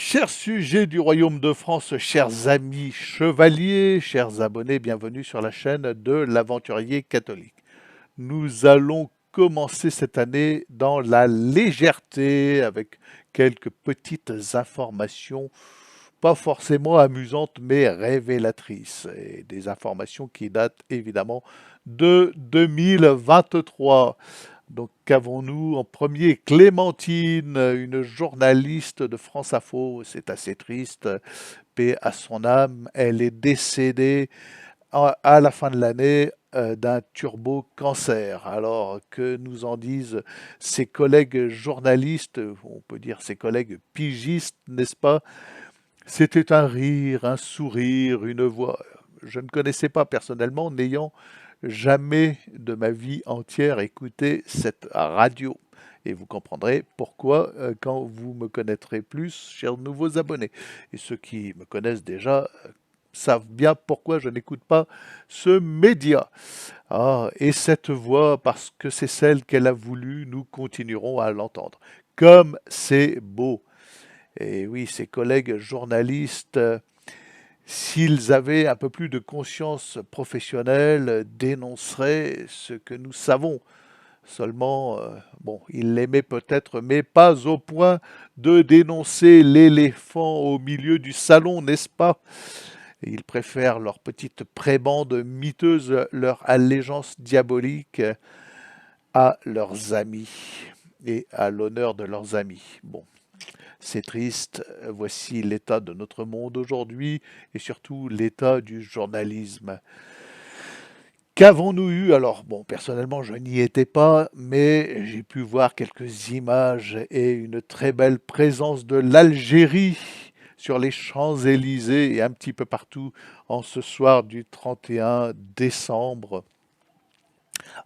Chers sujets du Royaume de France, chers amis chevaliers, chers abonnés, bienvenue sur la chaîne de l'Aventurier catholique. Nous allons commencer cette année dans la légèreté avec quelques petites informations, pas forcément amusantes mais révélatrices, et des informations qui datent évidemment de 2023. Donc, qu'avons-nous en premier? Clémentine, une journaliste de France Info. C'est assez triste. Paix à son âme. Elle est décédée à la fin de l'année d'un turbo-cancer. Alors, que nous en disent ses collègues journalistes, on peut dire ses collègues pigistes, n'est-ce pas? C'était un rire, un sourire, une voix. Je ne connaissais pas personnellement, n'ayant jamais de ma vie entière écouté cette radio. Et vous comprendrez pourquoi quand vous me connaîtrez plus, chers nouveaux abonnés. Et ceux qui me connaissent déjà savent bien pourquoi je n'écoute pas ce média. Ah, et cette voix, parce que c'est celle qu'elle a voulu, nous continuerons à l'entendre. Comme c'est beau. Et oui, ses collègues journalistes, s'ils avaient un peu plus de conscience professionnelle, dénonceraient ce que nous savons. Seulement, bon, ils l'aimaient peut-être, mais pas au point de dénoncer l'éléphant au milieu du salon, n'est-ce pas? Et ils préfèrent leur petite prébande miteuse, leur allégeance diabolique à leurs amis et à l'honneur de leurs amis. Bon, c'est triste, voici l'état de notre monde aujourd'hui et surtout l'état du journalisme. Qu'avons-nous eu? Alors, bon, personnellement, je n'y étais pas, mais j'ai pu voir quelques images et une très belle présence de l'Algérie sur les Champs-Élysées et un petit peu partout en ce soir du 31 décembre.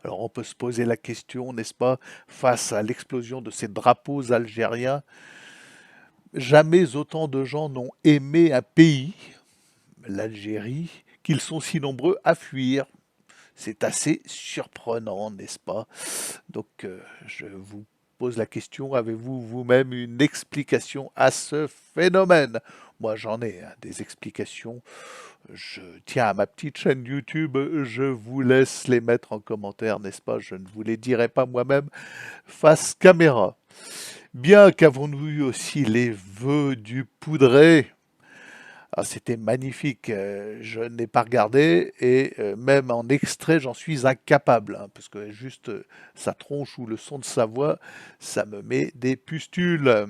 Alors, on peut se poser la question, n'est-ce pas, face à l'explosion de ces drapeaux algériens, jamais autant de gens n'ont aimé un pays, l'Algérie, qu'ils sont si nombreux à fuir. C'est assez surprenant, n'est-ce pas? Donc, je vous pose la question, avez-vous vous-même une explication à ce phénomène? Moi, j'en ai hein, des explications. Je tiens à ma petite chaîne YouTube, je vous laisse les mettre en commentaire, n'est-ce pas? Je ne vous les dirai pas moi-même face caméra. Bien qu'avons-nous eu aussi les vœux du poudré? Ah, c'était magnifique. Je n'ai pas regardé et même en extrait, j'en suis incapable, hein, parce que juste sa tronche ou le son de sa voix, ça me met des pustules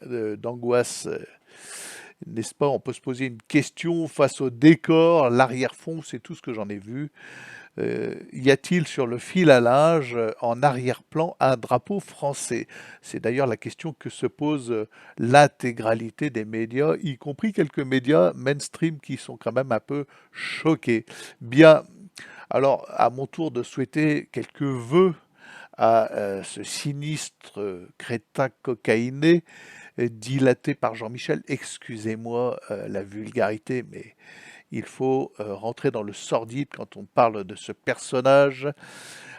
d'angoisse. N'est-ce pas? On peut se poser une question face au décor, l'arrière-fond, c'est tout ce que j'en ai vu. Y a-t-il sur le fil à linge, en arrière-plan, un drapeau français? C'est d'ailleurs la question que se pose l'intégralité des médias, y compris quelques médias mainstream qui sont quand même un peu choqués. Bien, alors à mon tour de souhaiter quelques vœux à ce sinistre crétin cocaïné dilaté par Jean-Michel. Excusez-moi la vulgarité, mais il faut rentrer dans le sordide quand on parle de ce personnage.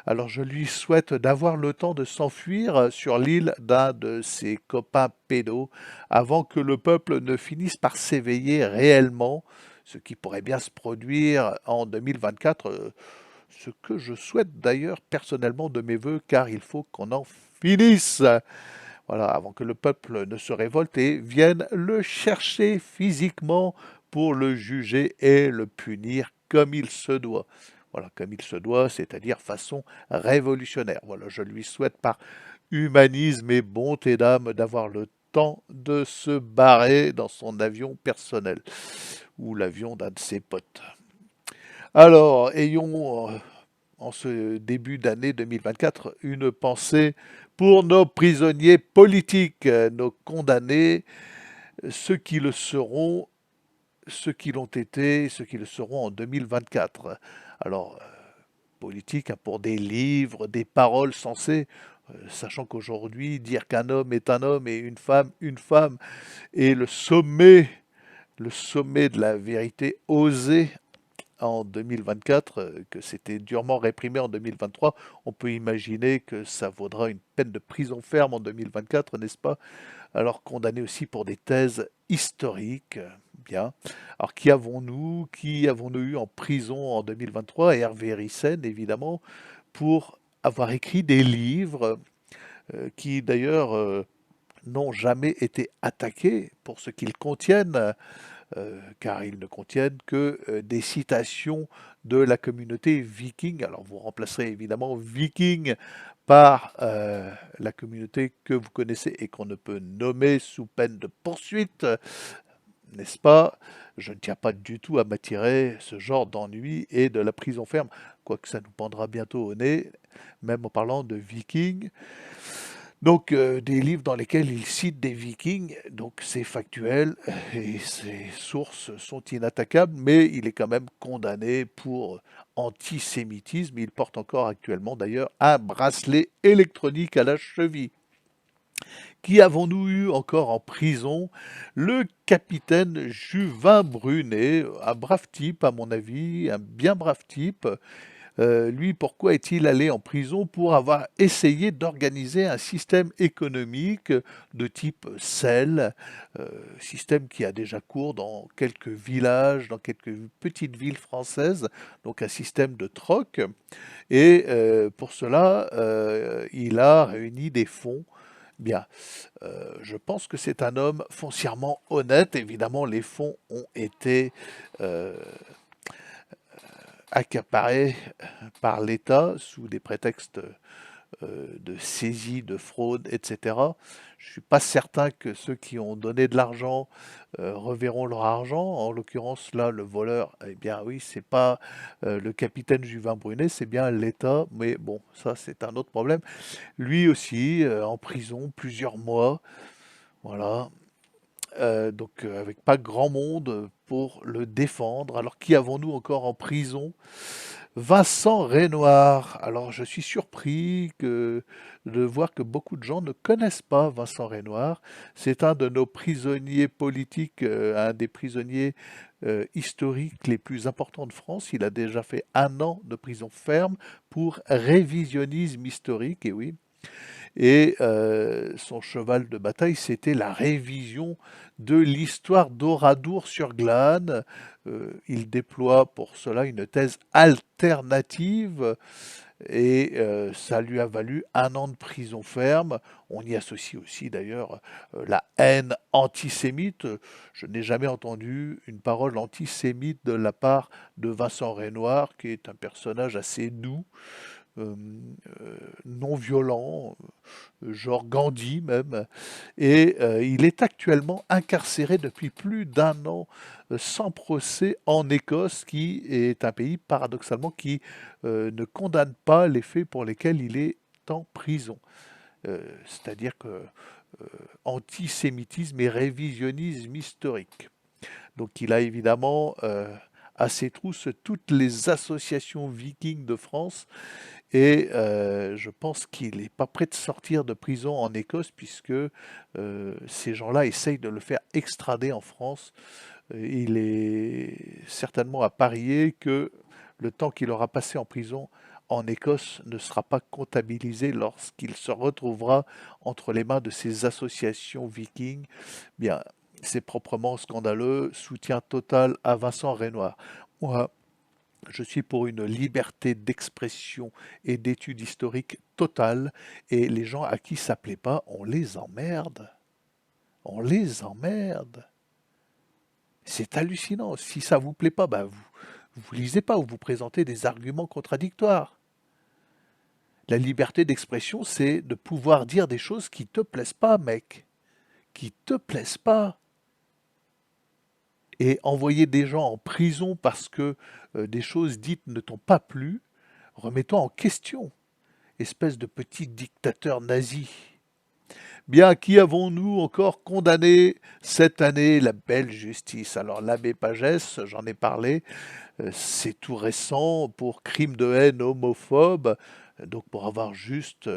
Alors je lui souhaite d'avoir le temps de s'enfuir sur l'île d'un de ses copains pédos avant que le peuple ne finisse par s'éveiller réellement, ce qui pourrait bien se produire en 2024, ce que je souhaite d'ailleurs personnellement de mes voeux, car il faut qu'on en finisse. Voilà, avant que le peuple ne se révolte et vienne le chercher physiquement pour le juger et le punir comme il se doit. Voilà, comme il se doit, c'est-à-dire façon révolutionnaire. Voilà, je lui souhaite par humanisme et bonté d'âme d'avoir le temps de se barrer dans son avion personnel ou l'avion d'un de ses potes. Alors, ayons en ce début d'année 2024 une pensée pour nos prisonniers politiques, nos condamnés, ceux qui le seront, ceux qui l'ont été, ceux qui le seront en 2024. Alors, politique hein, pour des livres, des paroles sensées, sachant qu'aujourd'hui, dire qu'un homme est un homme et une femme, est le sommet de la vérité osée en 2024, que c'était durement réprimé en 2023, on peut imaginer que ça vaudra une peine de prison ferme en 2024, n'est-ce pas? alors condamné aussi pour des thèses historiques. Bien. Alors qui avons-nous eu en prison en 2023? Hervé Ryssen, évidemment, pour avoir écrit des livres qui d'ailleurs n'ont jamais été attaqués pour ce qu'ils contiennent, car ils ne contiennent que des citations de la communauté viking. Alors vous remplacerez évidemment viking par la communauté que vous connaissez et qu'on ne peut nommer sous peine de poursuite, n'est-ce pas? Je ne tiens pas du tout à m'attirer ce genre d'ennui et de la prison ferme, quoique ça nous pendra bientôt au nez, même en parlant de vikings. Donc, des livres dans lesquels il cite des vikings, donc c'est factuel et ses sources sont inattaquables, mais il est quand même condamné pour antisémitisme. Il porte encore actuellement d'ailleurs un bracelet électronique à la cheville. Qui avons-nous eu encore en prison? Le capitaine Juvin Brunet, un brave type à mon avis, un bien brave type. Lui, pourquoi est-il allé en prison? Pour avoir essayé d'organiser un système économique de type sel, système qui a déjà cours dans quelques villages, dans quelques petites villes françaises, donc un système de troc. Et pour cela, il a réuni des fonds. Bien, je pense que c'est un homme foncièrement honnête. Évidemment, les fonds ont été euh, accaparés par l'État sous des prétextes de saisie, de fraude, etc. Je ne suis pas certain que ceux qui ont donné de l'argent reverront leur argent. En l'occurrence, là, le voleur, eh bien oui, c'est pas le capitaine Juvin Brunet, c'est bien l'État. Mais bon, ça, c'est un autre problème. Lui aussi, en prison, plusieurs mois. Voilà. Donc, avec pas grand monde pour le défendre. Alors, qui avons-nous encore en prison? Vincent Renoir. Alors, je suis surpris de voir que beaucoup de gens ne connaissent pas Vincent Renoir. C'est un de nos prisonniers politiques, un des prisonniers historiques les plus importants de France. Il a déjà fait 1 an de prison ferme pour révisionnisme historique, et oui. Et son cheval de bataille, c'était la révision de l'histoire d'Oradour-sur-Glane. Il déploie pour cela une thèse alternative et ça lui a valu 1 an de prison ferme. On y associe aussi d'ailleurs la haine antisémite. Je n'ai jamais entendu une parole antisémite de la part de Vincent Renoir, qui est un personnage assez doux, euh, non violent, genre Gandhi même, et il est actuellement incarcéré depuis plus d'1 an sans procès en Écosse, qui est un pays paradoxalement qui ne condamne pas les faits pour lesquels il est en prison. C'est-à-dire que antisémitisme et révisionnisme historique. Donc il a évidemment à ses trousses toutes les associations vikings de France et je pense qu'il n'est pas prêt de sortir de prison en Écosse puisque ces gens-là essayent de le faire extrader en France. Il est certainement à parier que le temps qu'il aura passé en prison en Écosse ne sera pas comptabilisé lorsqu'il se retrouvera entre les mains de ces associations vikings. Bien, c'est proprement scandaleux. Soutien total à Vincent Renoir. Moi, je suis pour une liberté d'expression et d'études historiques totale, et les gens à qui ça plaît pas, on les emmerde. On les emmerde. C'est hallucinant. Si ça vous plaît pas, bah vous lisez pas ou vous présentez des arguments contradictoires. La liberté d'expression, c'est de pouvoir dire des choses qui te plaisent pas, mec. Qui te plaisent pas. Et envoyer des gens en prison parce que des choses dites ne t'ont pas plu, remettons en question. Espèce de petit dictateur nazi. Bien, qui avons-nous encore condamné cette année? La belle justice. Alors, l'abbé Pagès, j'en ai parlé, c'est tout récent pour crime de haine homophobe, donc pour avoir juste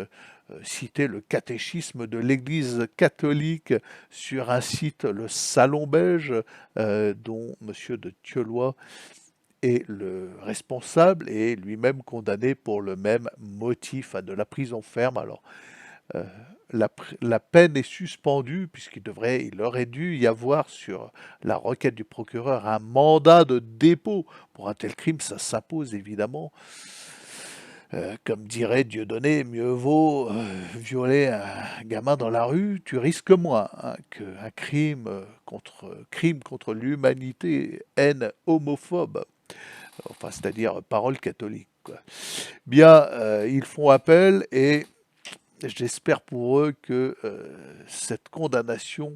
cité le catéchisme de l'Église catholique sur un site, le Salon Belge, dont Monsieur de Thieulois est le responsable et lui-même condamné pour le même motif, de la prison ferme. Alors, la peine est suspendue, il aurait dû y avoir sur la requête du procureur un mandat de dépôt. Pour un tel crime, ça s'impose évidemment. Comme dirait Dieudonné, mieux vaut violer un gamin dans la rue, tu risques moins hein, qu'un crime contre l'humanité, haine homophobe, enfin c'est-à-dire parole catholique, quoi. Bien, ils font appel et j'espère pour eux que cette condamnation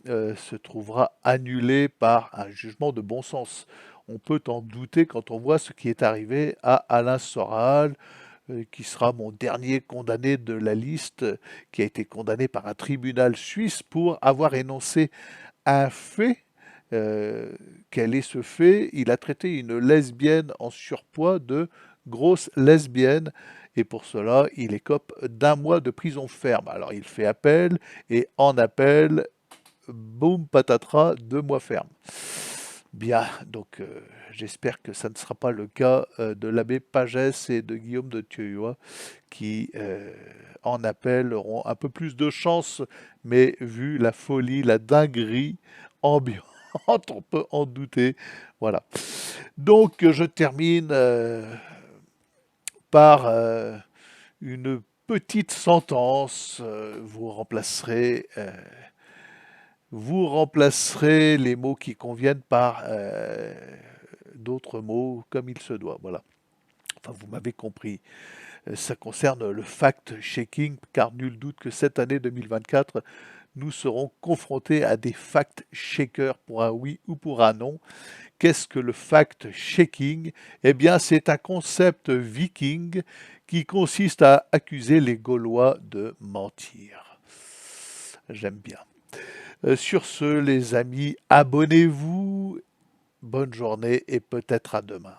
se trouvera annulée par un jugement de bon sens. On peut en douter quand on voit ce qui est arrivé à Alain Soral, qui sera mon dernier condamné de la liste, qui a été condamné par un tribunal suisse pour avoir énoncé un fait. Quel est ce fait? Il a traité une lesbienne en surpoids de grosse lesbienne et pour cela, il écope d'un mois de prison ferme. Alors il fait appel et en appel, boum, patatras, 2 mois ferme. Bien, donc j'espère que ça ne sera pas le cas de l'abbé Pagès et de Guillaume de Thieuillois qui, en appel, auront un peu plus de chance, mais vu la folie, la dinguerie ambiante, on peut en douter. Voilà. Donc je termine par une petite sentence. Vous remplacerez les mots qui conviennent par d'autres mots comme il se doit. Voilà. Enfin, vous m'avez compris. Ça concerne le fact-checking, car nul doute que cette année 2024, nous serons confrontés à des fact-checkers pour un oui ou pour un non. Qu'est-ce que le fact-checking? Eh bien, c'est un concept viking qui consiste à accuser les Gaulois de mentir. J'aime bien. Sur ce, les amis, abonnez-vous. Bonne journée et peut-être à demain.